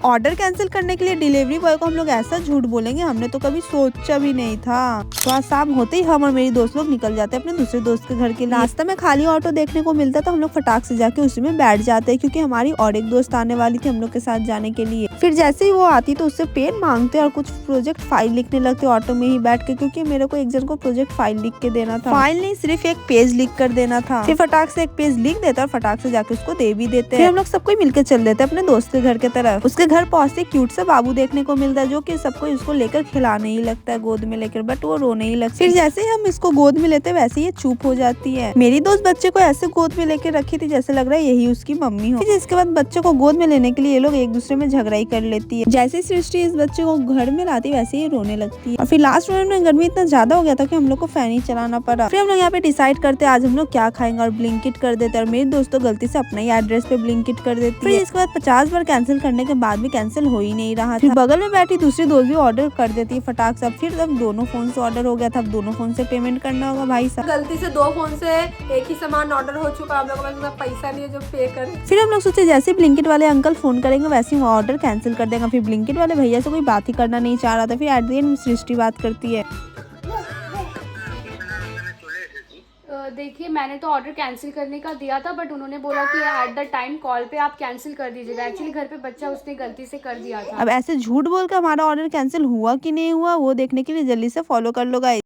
Order cancel करने के लिए डिलीवरी बॉय को हम लोग ऐसा झूठ बोलेंगे, हमने तो कभी सोचा भी नहीं था। तो आज शाम होते ही हम और मेरी दोस्त लोग निकल जाते हैं अपने दूसरे दोस्त के घर के लिए। रास्ते में खाली ऑटो देखने को मिलता तो हम लोग फटाक से जाके उसी में बैठ जाते हैं, क्योंकि हमारी और एक दोस्त आने वाली थी हम लोग के साथ जाने के लिए। फिर जैसे ही वो आती तो उससे पेन मांगते और कुछ प्रोजेक्ट फाइल लिखने लगते ऑटो में ही बैठ के, क्योंकि मेरे को एक जन को प्रोजेक्ट फाइल लिख के देना था। फाइल नहीं, सिर्फ एक पेज लिख कर देना था। फिर फटाक से एक पेज लिख देता और फटाक से जाके उसको दे भी देते। फिर हम लोग सबको मिलकर चल देते अपने दोस्त के घर की तरफ। उसके घर पहुंचते क्यूट सा बाबू देखने को मिलता है, जो कि सबको उसको लेकर खिलाने ही लगता है गोद में लेकर, बट वो रोने ही लगता है। फिर जैसे ही हम इसको गोद में लेते वैसे ही चुप हो जाती है। मेरी दोस्त बच्चे को ऐसे गोद में लेकर रखी थी जैसे लग रहा है यही उसकी मम्मी हो। फिर इसके बाद बच्चे को गोद में लेने के लिए ये लोग एक दूसरे में झगड़ा ही कर लेती है। जैसे ही सृष्टि इस बच्चे को घर में लाती वैसे ही रोने लगती है। और फिर लास्ट मोमेंट में गर्मी इतना ज्यादा हो गया था कि हम लोग को फैन ही चलाना पड़ा। फिर हम लोग यहाँ पे डिसाइड करते आज हम लोग क्या खाएंगे और ब्लिंकिट कर देते। और मेरी दोस्त तो गलती से अपना ही एड्रेस पे ब्लिंकिट कर देती है। फिर इसके बाद 50 बार कैंसिल करने के बाद भी कैंसिल हो ही नहीं रहा था। बगल में बैठी दूसरी दोस्त भी ऑर्डर कर देती है फटाक से। फिर अब दोनों फोन से ऑर्डर हो गया था, अब दोनों फोन से पेमेंट करना होगा भाई साहब। गलती से 2 फोन से एक ही सामान ऑर्डर हो चुका, हम लोग के पास पैसा नहीं है जो पे कर। फिर हम लोग सोचे जैसे ब्लिंकिट वाले अंकल फोन करेंगे वैसे ही ऑर्डर कैंसिल कर देंगे। फिर ब्लिंकिट वाले भैया से कोई बात ही करना नहीं चाह रहा था। फिर एट द एंड सृष्टि बात करती है। देखिए मैंने तो ऑर्डर कैंसिल करने का दिया था, बट उन्होंने बोला कि एट द टाइम कॉल पे आप कैंसिल कर दीजिएगा। एक्चुअली घर पे बच्चा उसने गलती से कर दिया था। अब ऐसे झूठ बोल कर हमारा ऑर्डर कैंसिल हुआ कि नहीं हुआ वो देखने के लिए जल्दी से फॉलो कर लो गाइस।